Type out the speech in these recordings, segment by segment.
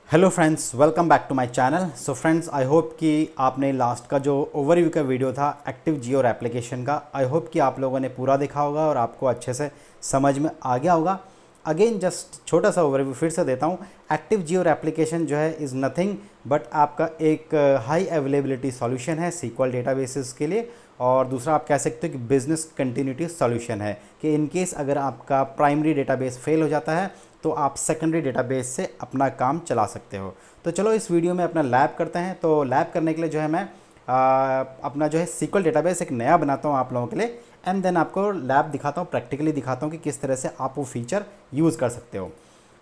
Hello friends, welcome back to my channel. So friends, I hope कि आपने last का जो ओवरव्यू का वीडियो था एक्टिव जियो एप्लीकेशन का, आई होप कि आप लोगों ने पूरा देखा होगा और आपको अच्छे से समझ में आ गया होगा। अगेन जस्ट छोटा सा ओवरव्यू फिर से देता हूँ। एक्टिव जियो एप्लीकेशन जो है इज़ नथिंग बट आपका एक हाई अवेलेबिलिटी सॉल्यूशन है सीक्वल डेटाबेसेस के लिए। और दूसरा आप कह सकते हो कि बिज़नेस कंटिन्यूटी सॉल्यूशन है कि इन केस अगर आपका प्राइमरी डेटाबेस फेल हो जाता है तो आप सेकेंडरी डेटाबेस से अपना काम चला सकते हो। तो चलो इस वीडियो में अपना लैब करते हैं। तो लैब करने के लिए जो है मैं अपना जो है सीक्वल डेटाबेस एक नया बनाता हूँ आप लोगों के लिए, एंड देन आपको लैब दिखाता हूँ, प्रैक्टिकली दिखाता हूँ कि किस तरह से आप वो फीचर यूज़ कर सकते हो।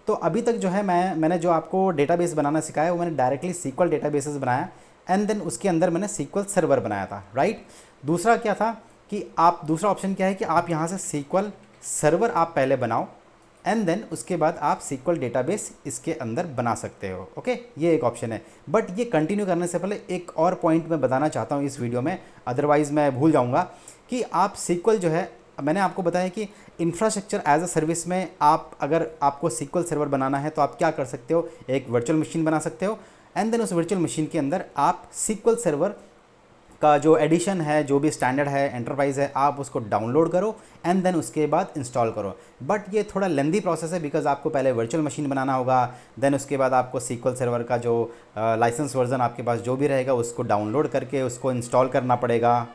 तो अभी तक जो है मैंने जो आपको डेटाबेस बनाना सिखाया वो मैंने डायरेक्टली सीक्वल डेटाबेसेस बनाया, एंड देन उसके अंदर मैंने सीक्वल सर्वर बनाया था, राइट। दूसरा क्या था कि आप दूसरा ऑप्शन क्या है कि आप यहाँ से सीक्वल सर्वर आप पहले बनाओ एंड देन उसके बाद आप सीक्वल डेटाबेस इसके अंदर बना सकते हो। ओके, ये एक ऑप्शन है। बट ये कंटिन्यू करने से पहले एक और पॉइंट मैं बताना चाहता हूँ इस वीडियो में, अदरवाइज़ मैं भूल जाऊँगा कि आप सीक्वल जो है, मैंने आपको बताया कि इंफ्रास्ट्रक्चर एज अ सर्विस में आप अगर आपको सीक्वल सर्वर बनाना है तो आप क्या कर सकते हो, एक वर्चुअल मशीन बना सकते हो एंड देन उस वर्चुअल मशीन के अंदर आप सीक्वल सर्वर का जो एडिशन है, जो भी स्टैंडर्ड है, एंटरप्राइज है, आप उसको डाउनलोड करो एंड देन उसके बाद इंस्टॉल करो। बट ये थोड़ा लेंदी प्रोसेस है बिकॉज आपको पहले वर्चुअल मशीन बनाना होगा, देन उसके बाद आपको सीक्वल सर्वर का जो लाइसेंस वर्जन आपके पास जो भी रहेगा उसको डाउनलोड करके उसको इंस्टॉल करना पड़ेगा।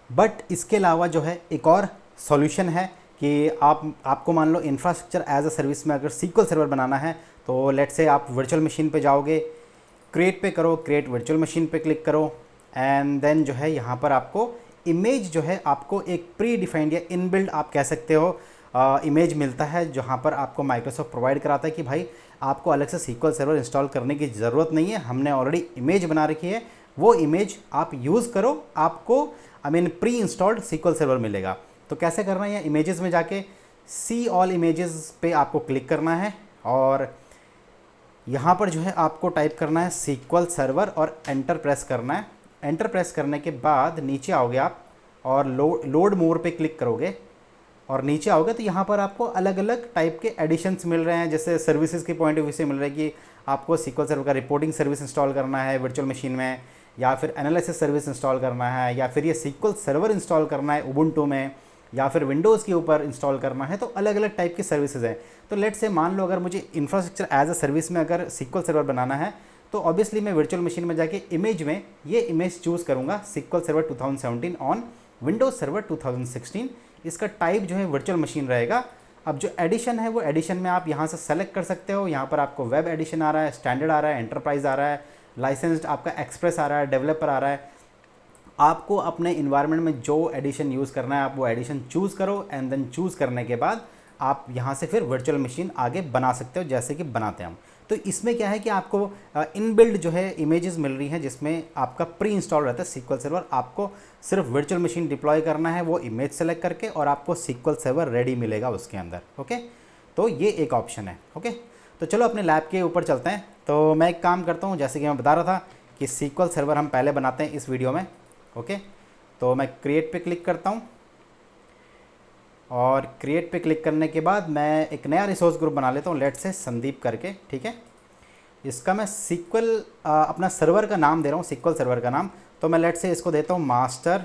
बट इसके अलावा जो है एक और सॉल्यूशन है कि आपको मान लो इंफ्रास्ट्रक्चर एज अ सर्विस में अगर सीक्वल सर्वर बनाना है तो लेट से आप वर्चुअल मशीन पे जाओगे, क्रिएट पे करो, क्रिएट वर्चुअल मशीन पे क्लिक करो एंड देन जो है यहाँ पर आपको इमेज जो है आपको एक प्री डिफाइंड या इनबिल्ड आप कह सकते हो इमेज मिलता है, जहाँ पर आपको माइक्रोसॉफ्ट प्रोवाइड कराता है कि भाई आपको अलग से सीक्वल सर्वर इंस्टॉल करने की ज़रूरत नहीं है, हमने ऑलरेडी इमेज बना रखी है, वो इमेज आप यूज़ करो, आपको प्री इंस्टॉल्ड सीक्वल सर्वर मिलेगा। तो कैसे करना है, इमेजेस में जाके सी ऑल इमेजेस पे आपको क्लिक करना है और यहाँ पर जो है आपको टाइप करना है सीक्वल सर्वर और एंटर प्रेस करना है। एंटर प्रेस करने के बाद नीचे आओगे आप और लोड मोर पे क्लिक करोगे और नीचे आओगे तो यहाँ पर आपको अलग अलग टाइप के एडिशंस मिल रहे हैं, जैसे सर्विसेज के पॉइंट ऑफ व्यू से मिल रहा है कि आपको सीक्वल सर्वर का रिपोर्टिंग सर्विस इंस्टॉल करना है वर्चुअल मशीन में, या फिर एनालिसिस सर्विस इंस्टॉल करना है, या फिर ये सीक्वल सर्वर इंस्टॉल करना है उबुंटू में, या फिर विंडोज़ के ऊपर इंस्टॉल करना है। तो अलग अलग टाइप की सर्विसेज हैं। तो लेट से मान लो अगर मुझे इंफ्रास्ट्रक्चर एज अ सर्विस में अगर सीक्वल सर्वर बनाना है तो ऑब्वियसली मैं वर्चुअल मशीन में जाके इमेज में ये इमेज चूज़ करूँगा, SQL server 2017 on Windows server 2016। इसका टाइप जो है वर्चुअल मशीन रहेगा। अब जो एडिशन है वो एडिशन में आप यहाँ से सेलेक्ट कर सकते हो। यहाँ पर आपको वेब एडिशन आ रहा है, स्टैंडर्ड आ रहा है, एंटरप्राइज आ रहा है, लाइसेंस्ड आपका एक्सप्रेस आ रहा है, डेवलपर आ रहा है। आपको अपने इन्वायरमेंट में जो एडिशन यूज़ करना है आप वो एडिशन चूज़ करो एंड देन चूज़ करने के बाद आप यहाँ से फिर वर्चुअल मशीन आगे बना सकते हो जैसे कि बनाते हैं हम। तो इसमें क्या है कि आपको इनबिल्ड जो है इमेजेस मिल रही हैं जिसमें आपका प्री इंस्टॉल रहता है सीक्वल सर्वर। आपको सिर्फ वर्चुअल मशीन डिप्लॉय करना है वो इमेज सेलेक्ट करके और आपको सीक्वल सर्वर रेडी मिलेगा उसके अंदर। ओके, तो ये एक ऑप्शन है। ओके, तो चलो अपने लैब के ऊपर चलते हैं। तो मैं एक काम करता हूँ, जैसे कि मैं बता रहा था कि सीक्वल सर्वर हम पहले बनाते हैं इस वीडियो में। ओके, तो मैं क्रिएट पे क्लिक करता हूँ और क्रिएट पे क्लिक करने के बाद मैं एक नया रिसोर्स ग्रुप बना लेता हूँ, लेट से संदीप करके, ठीक है। इसका मैं सीक्वल अपना सर्वर का नाम दे रहा हूँ, सीक्वल सर्वर का नाम। तो मैं लेट से इसको देता हूँ मास्टर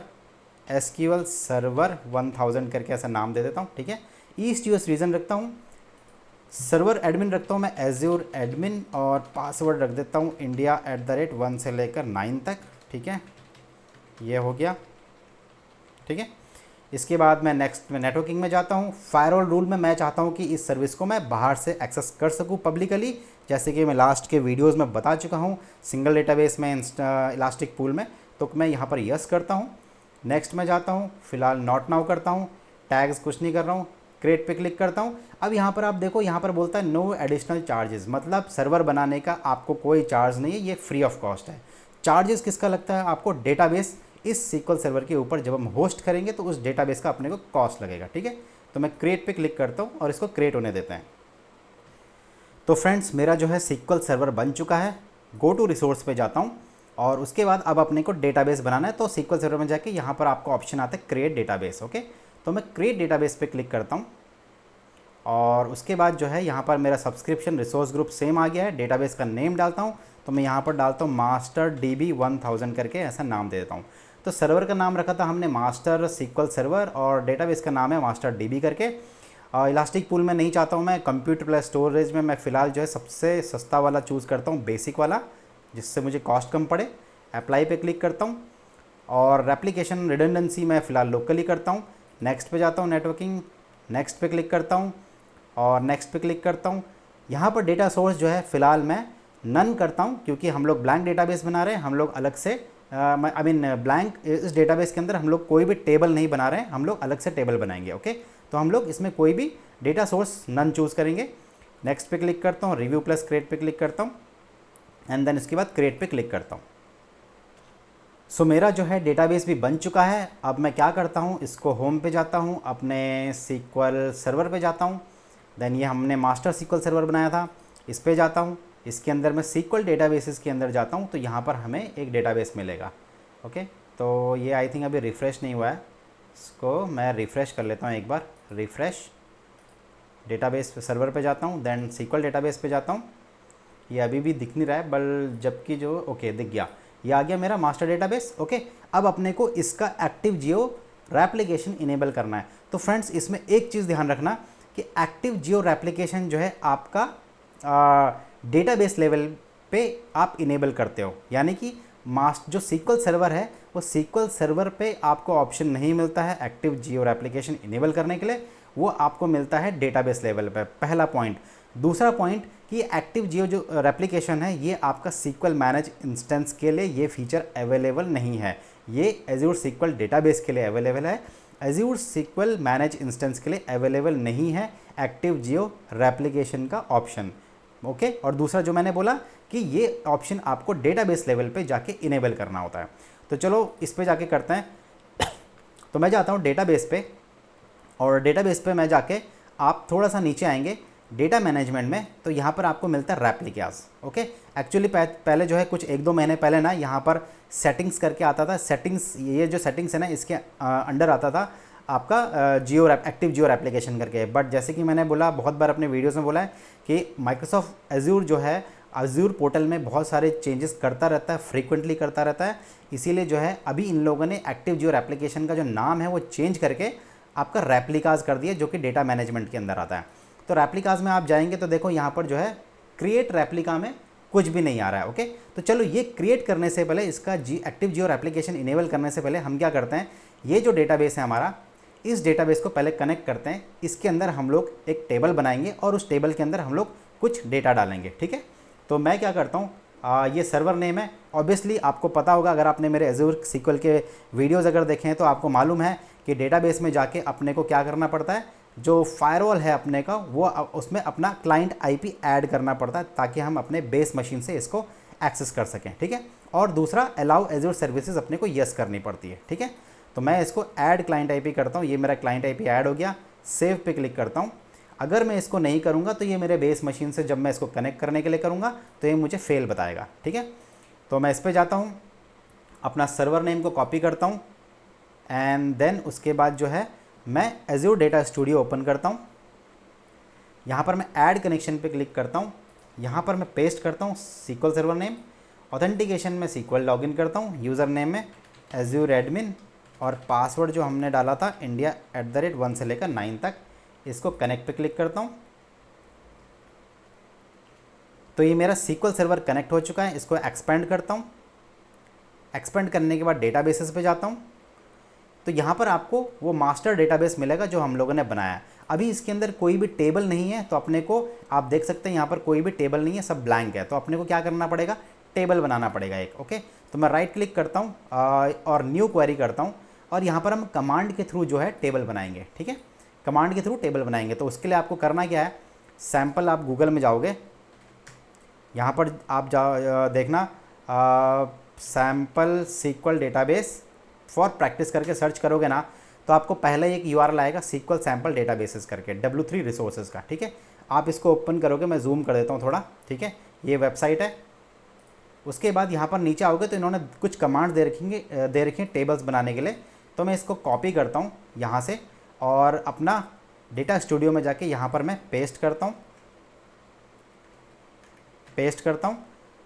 एसक्यूएल सर्वर 1000 करके ऐसा नाम दे देता हूँ, ठीक है। ईस्ट यूएस रीजन रखता हूँ, सर्वर एडमिन रखता हूँ मैं एज्योर एडमिन और पासवर्ड रख देता हूँ India@1 से लेकर 9 तक, ठीक है। ये हो गया, ठीक है। इसके बाद मैं नेक्स्ट में नेटवर्किंग में जाता हूँ। फायरवॉल रूल में मैं चाहता हूँ कि इस सर्विस को मैं बाहर से एक्सेस कर सकूँ पब्लिकली, जैसे कि मैं लास्ट के वीडियोस में बता चुका हूँ सिंगल डेटाबेस में इलास्टिक पूल में। तो मैं यहाँ पर यस करता हूँ, नेक्स्ट में जाता हूँ, फिलहाल नॉट नाउ करता हूँ, टैग्स कुछ नहीं कर रहा हूँ, क्रिएट पे क्लिक करता हूँ। अब यहाँ पर आप देखो, यहाँ पर बोलता है नो एडिशनल चार्जेस, मतलब सर्वर बनाने का आपको कोई चार्ज नहीं है, ये फ्री ऑफ कॉस्ट है। चार्जेस किसका लगता है आपको, डेटाबेस इस सीक्वल सर्वर के ऊपर जब हम होस्ट करेंगे तो उस डेटाबेस का अपने को कॉस्ट लगेगा, ठीक है। तो मैं क्रिएट पे क्लिक करता हूँ और इसको क्रिएट होने देते हैं। तो फ्रेंड्स, मेरा जो है सीक्वल सर्वर बन चुका है। गो टू रिसोर्स पे जाता हूँ और उसके बाद अब अपने को डेटाबेस बनाना है। तो सीक्वल सर्वर में जाके यहाँ पर आपको ऑप्शन आता है क्रिएट डेटाबेस। ओके, तो मैं क्रिएट डेटाबेस पे क्लिक करता हूँ और उसके बाद जो है यहाँ पर मेरा सब्सक्रिप्शन रिसोर्स ग्रुप सेम आ गया है। डेटाबेस का नेम डालता हूँ, तो मैं यहाँ पर डालता हूँ मास्टर DB 1000 करके ऐसा नाम दे देता हूँ। तो सर्वर का नाम रखा था हमने मास्टर सीक्वल सर्वर और डेटाबेस का नाम है मास्टर DB करके। इलास्टिक पूल में नहीं चाहता हूँ मैं, कंप्यूटर प्लस स्टोरेज में मैं फ़िलहाल जो है सबसे सस्ता वाला चूज़ करता हूँ, बेसिक वाला, जिससे मुझे कॉस्ट कम पड़े। अप्लाई पे क्लिक करता हूँ और रेप्लिकेशन रिडंडेंसी मैं फ़िलहाल लोकली करता हूँ। नेक्स्ट पे जाता हूँ, नेटवर्किंग, नेक्स्ट पे क्लिक करता हूँ और नेक्स्ट पे क्लिक करता हूँ। यहाँ पर डेटा सोर्स जो है फ़िलहाल मैं नन करता हूँ, क्योंकि हम लोग ब्लैंक डेटाबेस बना रहे हैं। हम लोग अलग से ब्लैंक इस डेटाबेस के अंदर हम लोग कोई भी टेबल नहीं बना रहे हैं, हम लोग अलग से टेबल बनाएंगे। ओके, तो हम लोग इसमें कोई भी डेटा सोर्स नन चूज़ करेंगे। नेक्स्ट पे क्लिक करता हूँ, रिव्यू प्लस क्रिएट पे क्लिक करता हूँ एंड देन इसके बाद क्रिएट पे क्लिक करता हूँ। सो मेरा जो है डेटाबेस भी बन चुका है। अब मैं क्या करता हूँ, इसको होम पे जाता हूँ, अपने सीक्वल सर्वर पे जाता हूँ। देन ये हमने मास्टर सीक्वल सर्वर बनाया था, इस पे जाता हूँ। इसके अंदर मैं सीक्वल डेटाबेसेस के अंदर जाता हूँ, तो यहाँ पर हमें एक डेटाबेस मिलेगा। ओके, तो ये आई थिंक अभी रिफ़्रेश नहीं हुआ है, इसको मैं रिफ़्रेश कर लेता हूँ एक बार। रिफ़्रेश, डेटाबेस सर्वर पे जाता हूँ, देन सीक्वल डेटाबेस पे जाता हूँ। ये अभी भी दिख नहीं रहा है, बल जबकि जो ओके दिख गया, ये आ गया मेरा मास्टर डेटाबेस। ओके, अब अपने को इसका एक्टिव जियो रेप्लिकेशन इनेबल करना है। तो फ्रेंड्स, इसमें एक चीज़ ध्यान रखना कि एक्टिव जियो रेप्लिकेशन जो है आपका डेटाबेस लेवल पे आप इनेबल करते हो, यानी कि जो सीक्वल सर्वर है वो सीक्वल सर्वर पे आपको ऑप्शन नहीं मिलता है एक्टिव जियो रेप्लिकेशन इनेबल करने के लिए, वो आपको मिलता है डेटाबेस लेवल पे। पहला पॉइंट। दूसरा पॉइंट कि एक्टिव जियो जो रेप्लिकेशन है ये आपका सीक्वल मैनेज इंस्टेंस के लिए ये फीचर अवेलेबल नहीं है, ये एज्योर सीक्वल डेटाबेस के लिए अवेलेबल है, एज्योर सीक्वल मैनेज इंस्टेंस के लिए अवेलेबल नहीं है एक्टिव जियो रेप्लिकेशन का ऑप्शन। ओके, और दूसरा जो मैंने बोला कि ये ऑप्शन आपको डेटाबेस लेवल पे जाके इनेबल करना होता है। तो चलो इस पे जाके करते हैं। तो मैं जाता हूँ डेटाबेस पे, और डेटाबेस पे मैं जाके आप थोड़ा सा नीचे आएंगे डेटा मैनेजमेंट में, तो यहाँ पर आपको मिलता है रेप्लिकास। ओके, एक्चुअली पहले जो है कुछ 1-2 महीने पहले ना यहाँ पर सेटिंग्स करके आता था। सेटिंग्स, ये जो सेटिंग्स है ना इसके अंडर आता था आपका एक्टिव जियो रेप्लिकेशन करके। बट जैसे कि मैंने बोला, बहुत बार अपने वीडियोस में बोला है कि माइक्रोसॉफ्ट एज्योर जो है एज्योर पोर्टल में बहुत सारे चेंजेस करता रहता है, फ्रीक्वेंटली करता रहता है। इसीलिए जो है अभी इन लोगों ने एक्टिव जियो रेप्लिकेशन का जो नाम है वो चेंज करके आपका रेप्लिकास कर दिया, जो कि डेटा मैनेजमेंट के अंदर आता है। तो रेप्लिकास में आप जाएंगे तो देखो यहाँ पर जो है क्रिएट रेप्लिका में कुछ भी नहीं आ रहा है। ओके, तो चलो ये क्रिएट करने से पहले, इसका एक्टिव जियो रेप्लिकेशन इनेबल करने से पहले हम क्या करते हैं, ये जो डेटाबेस है हमारा, इस डेटाबेस को पहले कनेक्ट करते हैं। इसके अंदर हम लोग एक टेबल बनाएंगे और उस टेबल के अंदर हम लोग कुछ डेटा डालेंगे। ठीक है, तो मैं क्या करता हूँ, ये सर्वर नेम है। ऑब्वियसली आपको पता होगा, अगर आपने मेरे एज्योर सीक्वल के वीडियोस अगर देखे हैं तो आपको मालूम है कि डेटाबेस में जाके अपने को क्या करना पड़ता है, जो फायरवॉल है अपने का वो उसमें अपना क्लाइंट IP ऐड करना पड़ता है, ताकि हम अपने बेस मशीन से इसको एक्सेस कर सकें। ठीक है, और दूसरा अलाउ एज्योर सर्विसेज अपने को यस करनी पड़ती है। ठीक है, तो मैं इसको ऐड क्लाइंट IP करता हूँ, ये मेरा क्लाइंट IP ऐड हो गया। सेव पे क्लिक करता हूँ। अगर मैं इसको नहीं करूँगा तो ये मेरे बेस मशीन से जब मैं इसको कनेक्ट करने के लिए करूँगा तो ये मुझे फेल बताएगा। ठीक है, तो मैं इस पर जाता हूँ, अपना सर्वर नेम को कॉपी करता हूँ एंड देन उसके बाद जो है मैं एज्योर डेटा स्टूडियो ओपन करता हूँ। यहाँ पर मैं ऐड कनेक्शन पे क्लिक करता हूँ, यहाँ पर मैं पेस्ट करता हूँ सीक्वल सर्वर नेम। ऑथेंटिकेशन में सीक्वल लॉगिन करता हूँ, यूज़र नेम में एज्योर एडमिन और पासवर्ड जो हमने डाला था India@1 से लेकर 9 तक, इसको कनेक्ट पे क्लिक करता हूँ। तो ये मेरा सीक्वल सर्वर कनेक्ट हो चुका है। इसको एक्सपेंड करता हूँ। एक्सपेंड करने के बाद डेटाबेसेस पे जाता हूँ, तो यहाँ पर आपको वो मास्टर डेटाबेस मिलेगा जो हम लोगों ने बनाया है। अभी इसके अंदर कोई भी टेबल नहीं है, तो अपने को आप देख सकते हैं यहाँ पर कोई भी टेबल नहीं है, सब ब्लैंक है। तो अपने को क्या करना पड़ेगा, टेबल बनाना पड़ेगा एक। ओके, तो मैं राइट क्लिक करता हूँ और न्यू क्वेरी करता हूँ, और यहाँ पर हम कमांड के थ्रू जो है टेबल बनाएंगे। ठीक है, कमांड के थ्रू टेबल बनाएंगे। तो उसके लिए आपको करना क्या है, सैम्पल आप गूगल में जाओगे, यहाँ पर आप देखना sample SQL database for practice करके सर्च करोगे ना, तो आपको पहले एक URL आएगा सीक्वल सैम्पल डेटाबेसेस करके, W3 रिसोर्सेज का। ठीक है, आप इसको ओपन करोगे, मैं जूम कर देता हूँ थोड़ा। ठीक है, ये वेबसाइट है। उसके बाद यहाँ पर नीचे आओगे तो इन्होंने कुछ कमांड दे रखी हैं टेबल्स बनाने के लिए। तो मैं इसको कॉपी करता हूँ यहाँ से और अपना डेटा स्टूडियो में जाके यहाँ पर मैं पेस्ट करता हूँ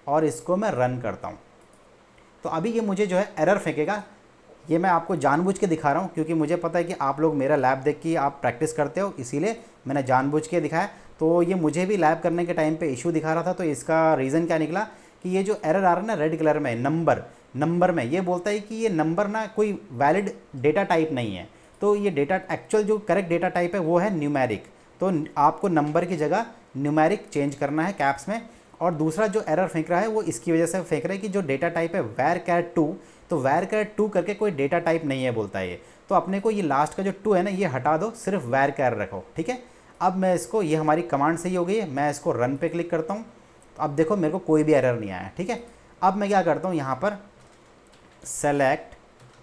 और इसको मैं रन करता हूँ। तो अभी ये मुझे जो है एरर फेंकेगा। ये मैं आपको जानबूझ के दिखा रहा हूँ क्योंकि मुझे पता है कि आप लोग मेरा लैब देख के आप प्रैक्टिस करते हो, इसीलिए मैंने जानबूझ के दिखाया। तो ये मुझे भी लैब करने के टाइम पे इशू दिखा रहा था। तो इसका रीज़न क्या निकला कि ये जो एरर आ रहा है ना रेड कलर में, नंबर में, ये बोलता है कि ये नंबर ना कोई वैलिड डेटा टाइप नहीं है। तो ये डेटा एक्चुअल जो करेक्ट डेटा टाइप है वो है न्यूमेरिक। तो आपको नंबर की जगह न्यूमेरिक चेंज करना है कैप्स में। और दूसरा जो एरर फेंक रहा है वो इसकी वजह से फेंक रहा है कि जो डेटा टाइप है varchar2, तो varchar2 करके कोई डेटा टाइप नहीं है बोलता है ये। तो अपने को ये लास्ट का जो 2 है ना ये हटा दो, सिर्फ varchar रखो, ठीक है। अब मैं इसको, ये हमारी कमांड सही हो गई है, मैं इसको रन पे क्लिक करता हूँ। तो अब देखो मेरे को कोई भी एरर नहीं आया, ठीक है। अब मैं क्या करता हूँ, यहाँ पर सेलेक्ट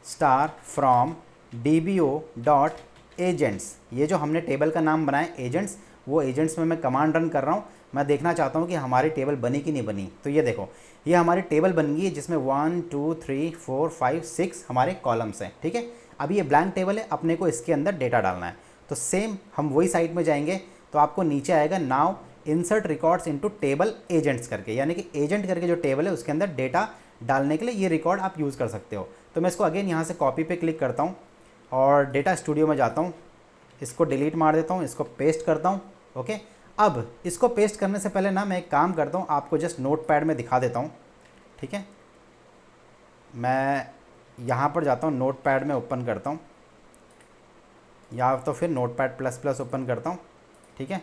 स्टार फ्रॉम dbo.agents, ये जो हमने टेबल का नाम बनाया एजेंट्स, वो एजेंट्स में मैं कमांड रन कर रहा हूँ। मैं देखना चाहता हूँ कि हमारी टेबल बनी कि नहीं बनी। तो ये देखो ये हमारी टेबल बन गई है जिसमें 1 2 3 4 5 6 हमारे कॉलम्स हैं, ठीक है। अभी ये ब्लैंक टेबल है, अपने को इसके अंदर डेटा डालना है। तो सेम हम वही साइट में जाएंगे तो आपको नीचे आएगा now insert records into table agents करके, यानी कि एजेंट करके जो टेबल है उसके अंदर डेटा डालने के लिए ये रिकॉर्ड आप यूज़ कर सकते हो। तो मैं इसको अगेन यहाँ से कॉपी पे क्लिक करता हूँ और डेटा स्टूडियो में जाता हूँ, इसको डिलीट मार देता हूँ, इसको पेस्ट करता हूँ। ओके, अब इसको पेस्ट करने से पहले ना मैं एक काम करता हूँ, आपको जस्ट नोटपैड में दिखा देता हूँ, ठीक है। मैं यहाँ पर जाता हूँ, नोटपैड में ओपन करता हूँ या तो फिर नोटपैड प्लस प्लस ओपन करता हूँ, ठीक है।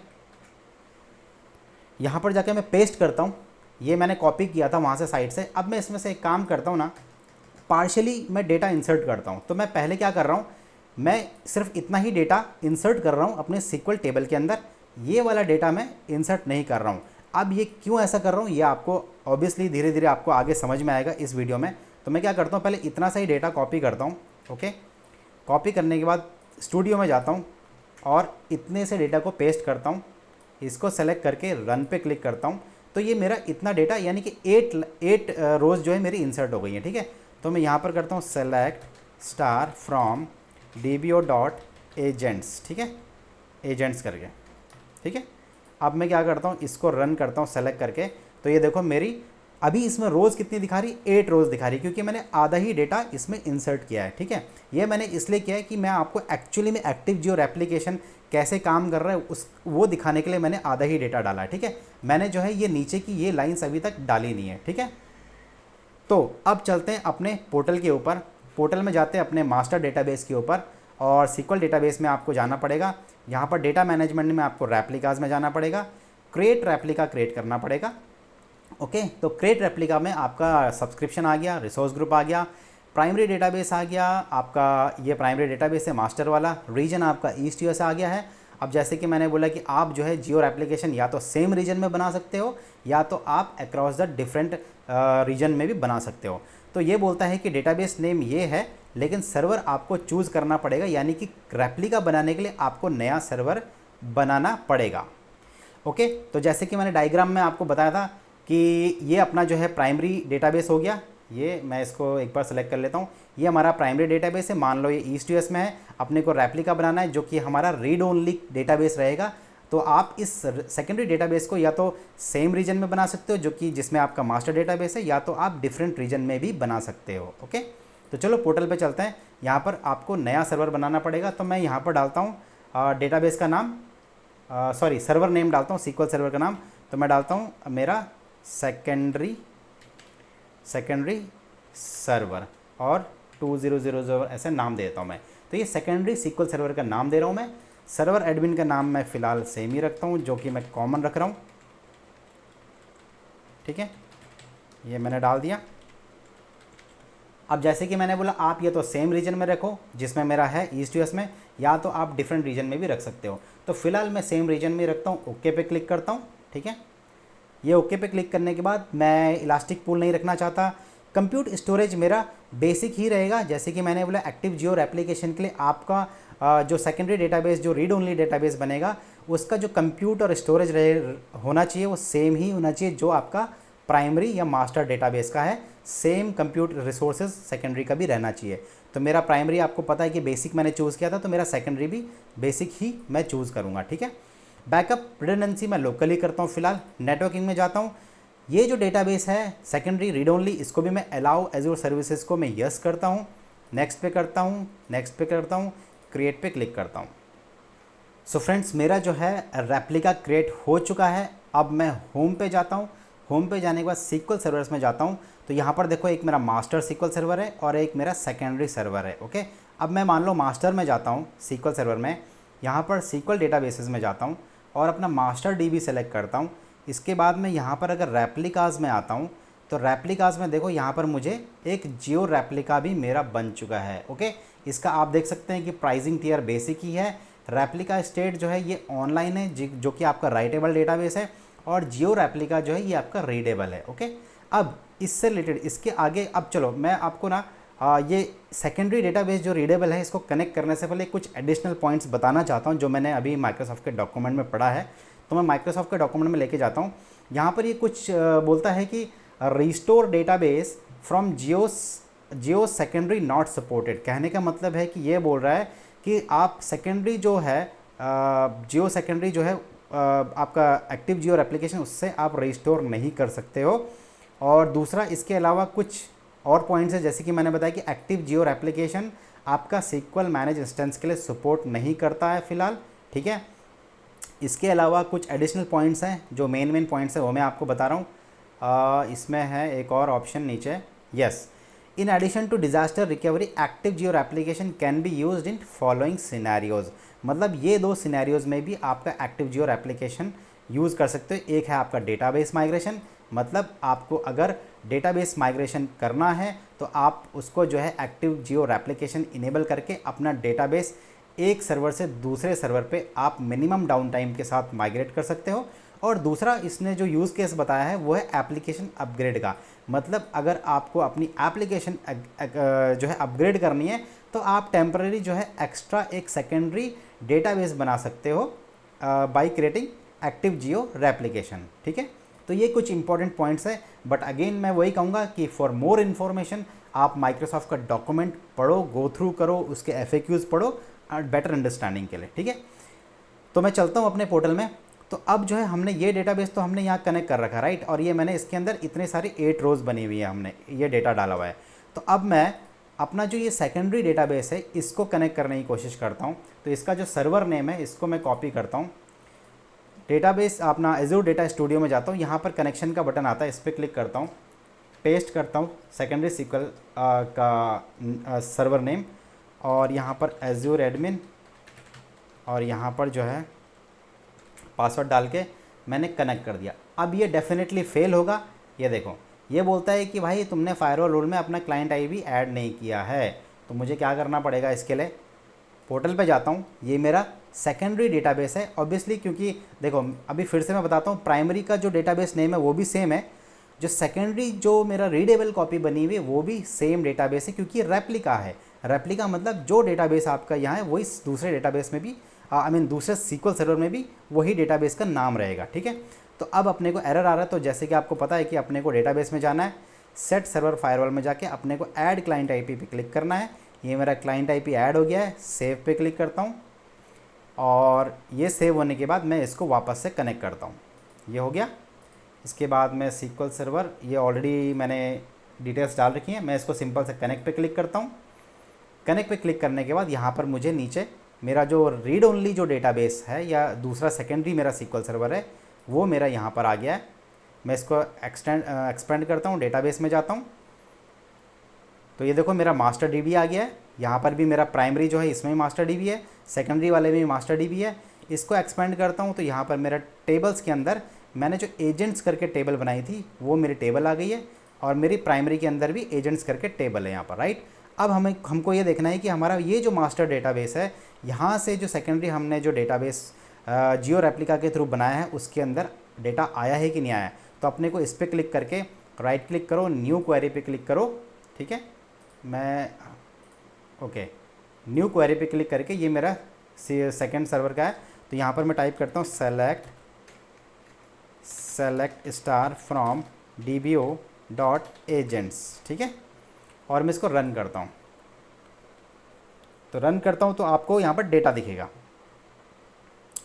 यहाँ पर जाके मैं पेस्ट करता हूँ, ये मैंने कॉपी किया था वहाँ से साइड से। अब मैं इसमें से एक काम करता हूँ ना, पार्शियली मैं डेटा इंसर्ट करता हूँ। तो मैं पहले क्या कर रहा हूँ, मैं सिर्फ इतना ही डेटा इंसर्ट कर रहा हूँ अपने सीक्वल टेबल के अंदर, ये वाला डेटा मैं इंसर्ट नहीं कर रहा हूँ। अब ये क्यों ऐसा कर रहा हूँ ये आपको ऑब्वियसली धीरे धीरे आपको आगे समझ में आएगा इस वीडियो में। तो मैं क्या करता हूँ, पहले इतना सा ही डेटा कॉपी करता हूँ। ओके, कॉपी करने के बाद स्टूडियो में जाता हूँ और इतने से डेटा को पेस्ट करता हूँ, इसको सेलेक्ट करके रन पे क्लिक करता हूँ। तो ये मेरा इतना डेटा यानी कि 8 रोज़ जो है मेरी इंसर्ट हो गई है, ठीक है। तो मैं यहाँ पर करता हूँ सेलेक्ट स्टार फ्रॉम dbo.agents, ठीक है, एजेंट्स करके, ठीक है। अब मैं क्या करता हूँ, इसको रन करता हूँ सेलेक्ट करके। तो ये देखो मेरी अभी इसमें रोज़ कितनी दिखा रही, 8 रोज़ दिखा रही, क्योंकि मैंने आधा ही डेटा इसमें इंसर्ट किया है, ठीक है। ये मैंने इसलिए किया है कि मैं आपको एक्चुअली में एक्टिव जियो एप्लीकेशन कैसे काम कर रहा है वो दिखाने के लिए मैंने आधा ही डेटा डाला है, ठीक है। मैंने जो है ये नीचे की ये लाइन्स अभी तक डाली नहीं है, ठीक है। तो अब चलते हैं अपने पोर्टल के ऊपर। पोर्टल में जाते हैं अपने मास्टर डेटाबेस के ऊपर और सीक्वल डेटाबेस में आपको जाना पड़ेगा। यहाँ पर डेटा मैनेजमेंट में आपको रेप्लिकाज में जाना पड़ेगा, क्रिएट रेप्लिका क्रिएट करना पड़ेगा। ओके, तो क्रिएट रेप्लिका में आपका सब्सक्रिप्शन आ गया, रिसोर्स ग्रुप आ गया, प्राइमरी डेटाबेस आ गया आपका, ये प्राइमरी डेटाबेस है मास्टर वाला, रीजन आपका ईस्ट यूएस आ गया है। अब जैसे कि मैंने बोला कि आप जो है जियो एप्लीकेशन या तो सेम रीजन में बना सकते हो या तो आप अक्रॉस द डिफरेंट रीजन में भी बना सकते हो। तो ये बोलता है कि डेटाबेस नेम ये है, लेकिन सर्वर आपको चूज़ करना पड़ेगा, यानी कि रेप्लिका बनाने के लिए आपको नया सर्वर बनाना पड़ेगा। ओके, तो जैसे कि मैंने डायग्राम में आपको बताया था कि ये अपना जो है प्राइमरी डेटाबेस हो गया। ये मैं इसको एक बार सेलेक्ट कर लेता हूँ, ये हमारा प्राइमरी डेटाबेस है। मान लो ये ईस्ट यूएस में है, अपने को रेप्लिका बनाना है जो कि हमारा रीड ओनली डेटाबेस रहेगा। तो आप इस सेकेंडरी डेटाबेस को या तो सेम रीजन में बना सकते हो जो कि जिसमें आपका मास्टर डेटाबेस है, या तो आप डिफरेंट रीजन में भी बना सकते हो। ओके, तो चलो पोर्टल पे चलते हैं। यहाँ पर आपको नया सर्वर बनाना पड़ेगा। तो मैं यहाँ पर डालता हूँ डेटाबेस का नाम, सॉरी सर्वर नेम डालता हूँ, सीक्वल सर्वर का नाम। तो मैं डालता हूँ मेरा सेकेंडरी सर्वर और 2000 ऐसे नाम दे देता हूँ मैं। तो ये सेकेंडरी सीक्वल सर्वर का नाम दे रहा हूँ मैं। सर्वर एडमिन का नाम मैं फ़िलहाल सेम ही रखता हूँ जो कि मैं कॉमन रख रहा हूँ, ठीक है। ये मैंने डाल दिया। अब जैसे कि मैंने बोला आप ये तो सेम रीजन में रखो जिसमें मेरा है ईस्ट यूएस में, या तो आप डिफरेंट रीजन में भी रख सकते हो। तो फिलहाल मैं सेम रीजन में रखता हूँ। ओके पे क्लिक करता हूँ, ठीक है। ये ओके पे क्लिक करने के बाद मैं इलास्टिक पूल नहीं रखना चाहता। कंप्यूट स्टोरेज मेरा बेसिक ही रहेगा। जैसे कि मैंने बोला एक्टिव जियो एप्लीकेशन के लिए आपका जो सेकेंडरी डेटाबेस जो रीड ओनली डेटाबेस बनेगा उसका जो कंप्यूट और स्टोरेज होना चाहिए वो सेम ही होना चाहिए जो आपका प्राइमरी या मास्टर डेटाबेस का है, सेम कंप्यूट रिसोर्सेज सेकेंडरी का भी रहना चाहिए। तो मेरा प्राइमरी आपको पता है कि बेसिक मैंने चूज़ किया था, तो मेरा सेकेंडरी भी बेसिक ही मैं चूज़ करूँगा, ठीक है। बैकअप रिडंडेंसी मैं लोकली करता हूँ फिलहाल। नेटवर्किंग में जाता हूँ, ये जो डेटाबेस है सेकेंडरी रीड ओनली, इसको भी मैं अलाउ एज्योर सर्विसेज को मैं यस करता हूँ, नेक्स्ट पे करता हूँ, नेक्स्ट पे करता हूँ, क्रिएट पे क्लिक करता हूँ। सो फ्रेंड्स, मेरा जो है रेप्लिका क्रिएट हो चुका है। अब मैं होम पे जाता हूँ। होम पे जाने के बाद सीक्वल सर्वर्स में जाता हूँ, तो यहाँ पर देखो एक मेरा मास्टर सीक्वल सर्वर है और एक मेरा सेकेंडरी सर्वर है, ओके। अब मैं मान लो मास्टर में जाता हूँ सीक्वल सर्वर में, यहाँ पर सीक्वल डेटाबेसेस में जाता हूँ और अपना मास्टर डीबी सेलेक्ट करता हूँ। इसके बाद मैं यहाँ पर अगर रेप्लिकाज में आता हूँ, तो रेप्लिकाज में देखो यहाँ पर मुझे एक जियो रेप्लिका भी मेरा बन चुका है, ओके। इसका आप देख सकते हैं कि प्राइसिंग टियर बेसिक ही है। रेप्लिका स्टेट जो है ये ऑनलाइन है, जो कि आपका राइटेबल डेटाबेस है, और जियो रेप्लिका जो है ये आपका रीडेबल है, ओके। अब इससे रिलेटेड इसके आगे अब चलो मैं आपको ना ये सेकेंडरी डेटाबेस जो रीडेबल है इसको कनेक्ट करने से पहले कुछ एडिशनल पॉइंट्स बताना चाहता हूँ जो मैंने अभी माइक्रोसॉफ्ट के डॉक्यूमेंट में पढ़ा है। तो मैं माइक्रोसॉफ्ट के डॉक्यूमेंट में लेके जाता हूँ। यहाँ पर ये कुछ बोलता है कि restore database from Jio secondary not supported. कहने का मतलब है कि ये बोल रहा है कि आप सेकेंडरी जो है जियो सेकेंडरी जो है आपका एक्टिव जियो एप्लीकेशन, उससे आप रिस्टोर नहीं कर सकते हो। और दूसरा इसके अलावा कुछ और पॉइंट्स है, जैसे कि मैंने बताया कि एक्टिव जियो एप्लीकेशन आपका सीक्वल मैनेज इंस्टेंस के लिए सपोर्ट नहीं करता है फ़िलहाल, ठीक है। इसके अलावा कुछ एडिशनल पॉइंट्स हैं, जो मेन पॉइंट्स हैं वो मैं आपको बता रहा हूँ। इसमें है एक और ऑप्शन नीचे, yes, in addition to disaster recovery active geo application can be used in following scenarios. मतलब ये दो सिनेरियोज में भी आपका एक्टिव जियो एप्लीकेशन यूज़ कर सकते हो। एक है आपका डेटाबेस माइग्रेशन, मतलब आपको अगर डेटाबेस माइग्रेशन करना है तो आप उसको जो है एक्टिव जियो एप्लीकेशन इनेबल करके अपना डेटाबेस एक सर्वर से दूसरे सर्वर पे आप मिनिमम डाउन टाइम के साथ माइग्रेट कर सकते हो। और दूसरा इसने जो यूज़ केस बताया है वो है एप्लीकेशन अपग्रेड का। मतलब अगर आपको अपनी एप्लीकेशन जो है अपग्रेड करनी है तो आप टेम्पररी जो है एक्स्ट्रा एक सेकेंडरी डेटाबेस बना सकते हो by creating active geo application, ठीक है। तो ये कुछ इंपॉर्टेंट पॉइंट्स है, बट अगेन मैं वही कहूँगा कि फॉर मोर इन्फॉर्मेशन आप माइक्रोसॉफ्ट का डॉक्यूमेंट पढ़ो, गो थ्रू करो, उसके FAQs पढ़ो बेटर अंडरस्टैंडिंग के लिए, ठीक है। तो मैं चलता हूँ अपने पोर्टल में। तो अब जो है हमने ये डेटाबेस तो हमने यहाँ कनेक्ट कर रखा, राइट, और ये मैंने इसके अंदर इतने सारी 8 रोज़ बनी हुई है, हमने ये डेटा डाला हुआ है। तो अब मैं अपना जो ये सेकेंडरी डेटाबेस है इसको कनेक्ट करने की कोशिश करता हूँ। तो इसका जो सर्वर नेम है इसको मैं कॉपी करता हूँ, डेटाबेस अपना एज्योर डेटा स्टूडियो में जाता हूँ, यहाँ पर कनेक्शन का बटन आता है, इस पर क्लिक करता हूँ, पेस्ट करता हूँ सेकेंडरी सीक्वल का सर्वर नेम, और यहाँ पर एज्योर एडमिन, और यहाँ पर जो है पासवर्ड डाल के मैंने कनेक्ट कर दिया। अब ये डेफिनेटली फेल होगा। ये देखो ये बोलता है कि भाई तुमने फायरवॉल रूल में अपना क्लाइंट आईडी ऐड नहीं किया है। तो मुझे क्या करना पड़ेगा, इसके लिए पोर्टल पे जाता हूँ। ये मेरा सेकेंडरी डेटाबेस है ऑब्वियसली, क्योंकि देखो अभी फिर से मैं बताता हूँ, प्राइमरी का जो डेटाबेस नेम है वो भी सेम है, जो सेकेंडरी जो मेरा रीडेबल कॉपी बनी हुई है वो भी सेम डेटाबेस है, क्योंकि रेप्लिका है। रेप्लिका मतलब जो डेटाबेस आपका यहाँ है वही दूसरे डेटाबेस में भी दूसरे सीक्वल सर्वर में भी वही डेटाबेस का नाम रहेगा, ठीक है। तो अब अपने को एरर आ रहा है, तो जैसे कि आपको पता है कि अपने को डेटाबेस में जाना है, सेट सर्वर फायरवॉल में जाके अपने को ऐड क्लाइंट आईपी पे क्लिक करना है। ये मेरा क्लाइंट आईपी ऐड हो गया है, सेव पे क्लिक करता हूँ, और ये सेव होने के बाद मैं इसको वापस से कनेक्ट करता हूँ। ये हो गया। इसके बाद मैं सीक्वल सर्वर, ये ऑलरेडी मैंने डिटेल्स डाल रखी हैं, मैं इसको सिंपल से कनेक्ट पे क्लिक करता हूँ। कनेक्ट पे क्लिक करने के बाद यहाँ पर मुझे नीचे मेरा जो रीड ओनली जो डेटाबेस है या दूसरा सेकेंडरी मेरा सीक्वल सर्वर है वो मेरा यहाँ पर आ गया है। मैं इसको एक्सपेंड करता हूँ, डेटाबेस में जाता हूँ, तो ये देखो मेरा मास्टर डीबी आ गया है। यहाँ पर भी मेरा प्राइमरी जो है इसमें भी मास्टर डीबी है, सेकेंडरी वाले में भी मास्टर डीबी है। इसको एक्सपेंड करता हूँ तो यहाँ पर मेरा टेबल्स के अंदर मैंने जो एजेंट्स करके टेबल बनाई थी वो मेरी टेबल आ गई है, और मेरी प्राइमरी के अंदर भी एजेंट्स करके टेबल है यहाँ पर, राइट। अब हमको ये देखना है कि हमारा ये जो मास्टर डेटाबेस है, यहाँ से जो सेकेंडरी हमने जो डेटाबेस जियो रेप्लिका के थ्रू बनाया है उसके अंदर डेटा आया है कि नहीं आया। तो अपने को इस पर क्लिक करके राइट क्लिक करो, न्यू क्वेरी पे क्लिक करो, ठीक है। मैं ओके न्यू क्वेरी पे क्लिक करके ये मेरा सेकेंड सर्वर का है, तो यहाँ पर मैं टाइप करता हूँ सेलेक्ट स्टार फ्रॉम dbo.agents, ठीक है, और मैं इसको रन करता हूँ। तो रन करता हूँ तो आपको यहाँ पर डेटा दिखेगा,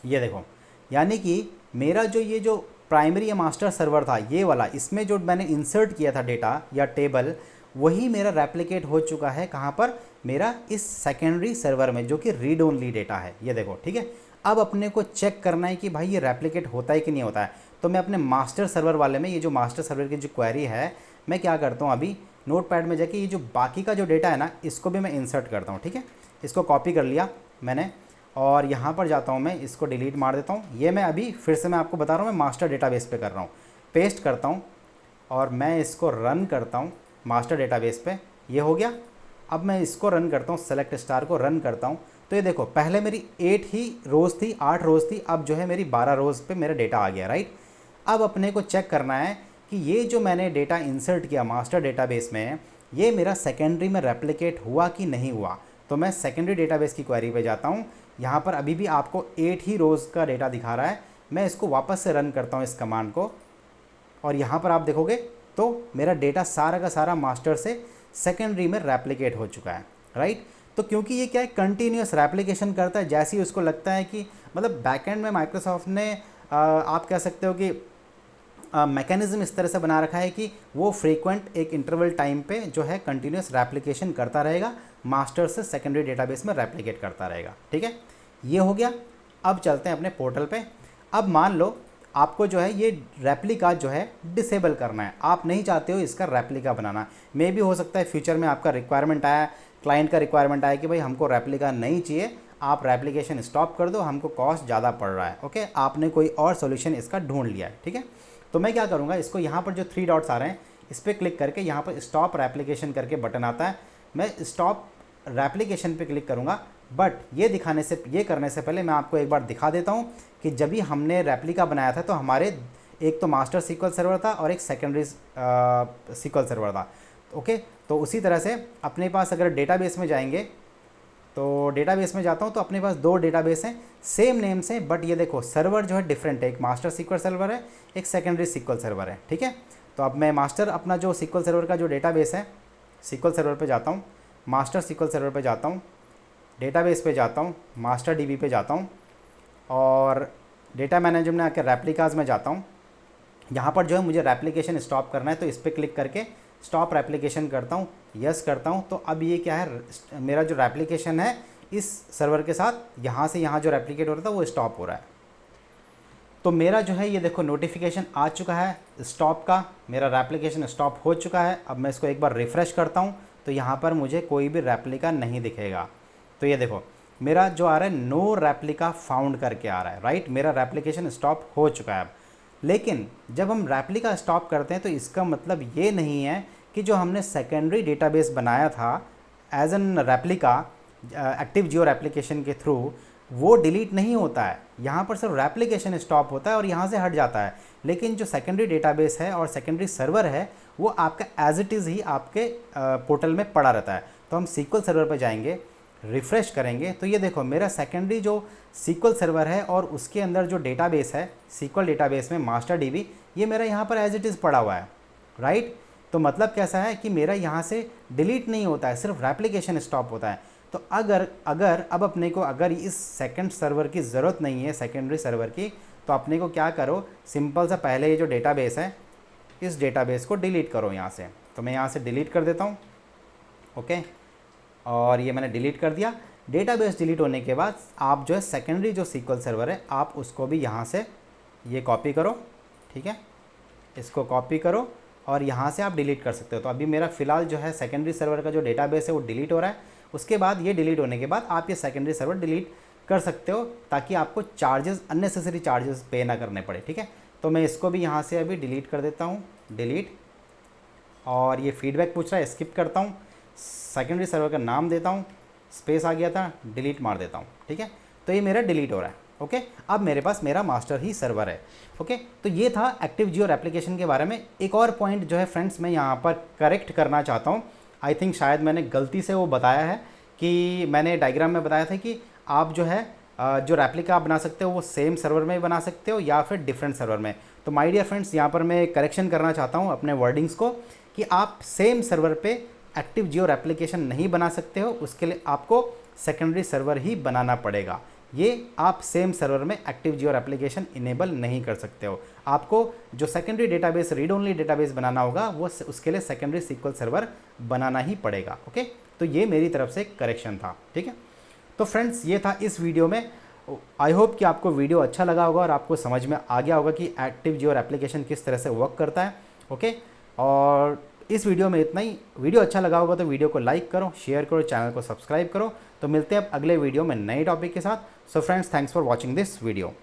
ये देखो, यानी कि मेरा जो ये जो प्राइमरी या मास्टर सर्वर था ये वाला, इसमें जो मैंने इंसर्ट किया था डेटा या टेबल, वही मेरा रेप्लिकेट हो चुका है कहाँ पर, मेरा इस सेकेंडरी सर्वर में, जो कि रीड ओनली डेटा है, ये देखो, ठीक है। अब अपने को चेक करना है कि भाई ये रेप्लिकेट होता है कि नहीं होता है। तो मैं अपने मास्टर सर्वर वाले में, ये जो मास्टर सर्वर की जो क्वेरी है, मैं क्या करता हूँ, अभी नोटपैड में जाके ये जो बाकी का जो डेटा है ना, इसको भी मैं इंसर्ट करता हूँ, ठीक है। इसको कॉपी कर लिया मैंने, और यहाँ पर जाता हूँ मैं, इसको डिलीट मार देता हूँ। ये मैं अभी फिर से मैं आपको बता रहा हूँ, मैं मास्टर डेटाबेस पे कर रहा हूँ, पेस्ट करता हूँ और मैं इसको रन करता हूँ मास्टर डेटाबेस पे, ये हो गया। अब मैं इसको रन करता हूँ, सेलेक्ट स्टार को रन करता हूँ, तो ये देखो, पहले मेरी 8 ही रोज़ थी, 8 रोज़ थी, अब जो है मेरी 12 रोज़ पे मेरा डेटा आ गया, राइट। अब अपने को चेक करना है कि ये जो मैंने डेटा इंसर्ट किया मास्टर डेटाबेस में, ये मेरा सेकेंडरी में रेप्लिकेट हुआ कि नहीं हुआ। तो मैं सेकेंडरी डेटाबेस की क्वेरी पे जाता हूँ, यहाँ पर अभी भी आपको 8 ही रोज़ का डेटा दिखा रहा है। मैं इसको वापस से रन करता हूँ इस कमांड को, और यहाँ पर आप देखोगे तो मेरा डेटा सारा का सारा मास्टर से सेकेंडरी में रेप्लिकेट हो चुका है, राइट। तो क्योंकि ये क्या है, कंटिन्यूस रेप्लिकेशन करता है, जैसे ही उसको लगता है कि, मतलब बैकएंड में माइक्रोसॉफ्ट ने आप कह सकते हो कि मैकेनिज़्म इस तरह से बना रखा है कि वो फ्रीक्वेंट एक इंटरवल टाइम पे जो है कंटिन्यूस रेप्लिकेशन करता रहेगा, मास्टर से सेकेंडरी डेटाबेस में रेप्लिकेट करता रहेगा, ठीक है। ये हो गया। अब चलते हैं अपने पोर्टल पे। अब मान लो आपको जो है ये रेप्लिका जो है डिसेबल करना है, आप नहीं चाहते हो इसका रेप्लिका बनाना। मे भी हो सकता है फ्यूचर में आपका रिक्वायरमेंट आया, क्लाइंट का रिक्वायरमेंट आया कि भाई हमको रेप्लिका नहीं चाहिए, आप रेप्लिकेशन स्टॉप कर दो, हमको कॉस्ट ज़्यादा पड़ रहा है, ओके, आपने कोई और सोल्यूशन इसका ढूंढ लिया है, ठीक है। तो मैं क्या करूँगा, इसको यहाँ पर जो 3 डॉट्स आ रहे हैं, इस पर क्लिक करके यहाँ पर स्टॉप रेप्लिकेशन करके बटन आता है, मैं स्टॉप रेप्लिकेशन पे क्लिक करूँगा। बट ये करने से पहले मैं आपको एक बार दिखा देता हूँ कि जब भी हमने रेप्लिका बनाया था तो हमारे एक तो मास्टर सीक्वल सर्वर था और एक सेकेंडरी सीक्वल सर्वर था, ओके। तो उसी तरह से अपने पास अगर डेटाबेस में जाएंगे, तो डेटाबेस में जाता हूँ तो अपने पास 2 डेटाबेस हैं सेम नेम से, बट ये देखो सर्वर जो है डिफरेंट है, एक मास्टर सीक्वल सर्वर है, एक सेकेंडरी सीक्वल सर्वर है, ठीक है। तो अब मैं मास्टर अपना जो सीक्वल सर्वर का जो डेटाबेस है, सीक्वल सर्वर पे जाता हूँ, मास्टर सीक्वल सर्वर पे जाता हूँ, डेटाबेस पे जाता हूँ, मास्टर डीबी पे जाता हूँ, और डेटा मैनेजर में आकर रेप्लिकाज में जाता हूँ। यहाँ पर जो है मुझे रेप्लिकेशन स्टॉप करना है, तो इस पर क्लिक करके स्टॉप रेप्लिकेशन करता हूँ, यस करता हूँ। तो अब ये क्या है, मेरा जो रेप्लिकेशन है इस सर्वर के साथ यहाँ से यहाँ जो रेप्लिकेट हो रहा था वो स्टॉप हो रहा है। तो मेरा जो है ये देखो नोटिफिकेशन आ चुका है स्टॉप का, मेरा रेप्लिकेशन स्टॉप हो चुका है। अब मैं इसको एक बार रिफ़्रेश करता हूँ तो यहाँ पर मुझे कोई भी रेप्लिका नहीं दिखेगा। तो ये देखो मेरा जो आ रहा है नो रेप्लिका फाउंड करके आ रहा है, राइट, मेरा रेप्लिकेशन स्टॉप हो चुका है अब। लेकिन जब हम रेप्लिका स्टॉप करते हैं तो इसका मतलब ये नहीं है कि जो हमने सेकेंडरी डेटाबेस बनाया था as an replica active geo application के थ्रू, वो डिलीट नहीं होता है, यहाँ पर सिर्फ रेप्लिकेशन स्टॉप होता है और यहाँ से हट जाता है। लेकिन जो सेकेंडरी डेटाबेस है और सेकेंडरी सर्वर है वो आपका एज इट इज़ ही आपके पोर्टल में पड़ा रहता है। तो हम सीक्वल सर्वर पर जाएंगे, रिफ़्रेश करेंगे, तो ये देखो मेरा सेकेंडरी जो सीक्वल सर्वर है और उसके अंदर जो डेटाबेस है सीक्वल डेटाबेस में मास्टर डीबी, ये मेरा यहाँ पर एज इट इज़ पड़ा हुआ है, राइट। तो मतलब कैसा है कि मेरा यहाँ से डिलीट नहीं होता है, सिर्फ रेप्लिकेशन स्टॉप होता है। तो अगर अब अपने को अगर इस सेकंड सर्वर की ज़रूरत नहीं है सेकेंडरी सर्वर की, तो अपने को क्या करो, सिंपल सा पहले ये जो डेटाबेस है इस डेटाबेस को डिलीट करो यहाँ से। तो मैं यहाँ से डिलीट कर देता हूँ, ओके, और ये मैंने डिलीट कर दिया। डेटाबेस डिलीट होने के बाद आप जो है सेकेंडरी जो सीक्वल सर्वर है आप उसको भी यहाँ से ये कॉपी करो, ठीक है, इसको कॉपी करो और यहाँ से आप डिलीट कर सकते हो। तो अभी मेरा फ़िलहाल जो है सेकेंडरी सर्वर का जो डेटाबेस है वो डिलीट हो रहा है। उसके बाद ये डिलीट होने के बाद आप ये सेकेंडरी सर्वर डिलीट कर सकते हो ताकि आपको चार्जेस, अननेसेसरी चार्जेस पे ना करने पड़े, ठीक है। तो मैं इसको भी यहाँ से अभी डिलीट कर देता हूँ, डिलीट, और ये फीडबैक पूछ रहा है, स्किप करता हूँ, सेकेंडरी सर्वर का नाम देता हूँ, स्पेस आ गया था, डिलीट मार देता हूँ, ठीक है। तो ये मेरा डिलीट हो रहा है, ओके। अब मेरे पास मेरा मास्टर ही सर्वर है, ओके। तो ये था एक्टिव जियो एप्लीकेशन के बारे में। एक और पॉइंट जो है फ्रेंड्स मैं यहाँ पर करेक्ट करना चाहता हूँ, आई थिंक शायद मैंने गलती से वो बताया है कि मैंने डायग्राम में बताया था कि आप जो है जो रेप्लिका आप बना सकते हो वो सेम सर्वर में बना सकते हो या फिर डिफरेंट सर्वर में। तो माय डियर फ्रेंड्स, यहाँ पर मैं करेक्शन करना चाहता हूँ अपने वर्डिंग्स को कि आप सेम सर्वर पे एक्टिव जियो एप्लीकेशन नहीं बना सकते हो, उसके लिए आपको सेकेंडरी सर्वर ही बनाना पड़ेगा। ये आप सेम सर्वर में एक्टिव जियो एप्लीकेशन इनेबल नहीं कर सकते हो। आपको जो secondary database read only database बनाना होगा वो उसके लिए सेकेंडरी सीक्वल सर्वर बनाना ही पड़ेगा। ओके, तो ये मेरी तरफ से करेक्शन था। ठीक है, तो फ्रेंड्स ये था इस वीडियो में। आई होप कि आपको वीडियो अच्छा लगा होगा और आपको समझ में आ गया होगा कि एक्टिव जियो एप्लीकेशन किस तरह से वर्क करता है। ओके, और इस वीडियो में इतना ही। वीडियो अच्छा लगा होगा तो वीडियो को लाइक करो, शेयर करो, चैनल को सब्सक्राइब करो। तो मिलते हैं अब अगले वीडियो में नए टॉपिक के साथ। So friends, thanks for watching this video.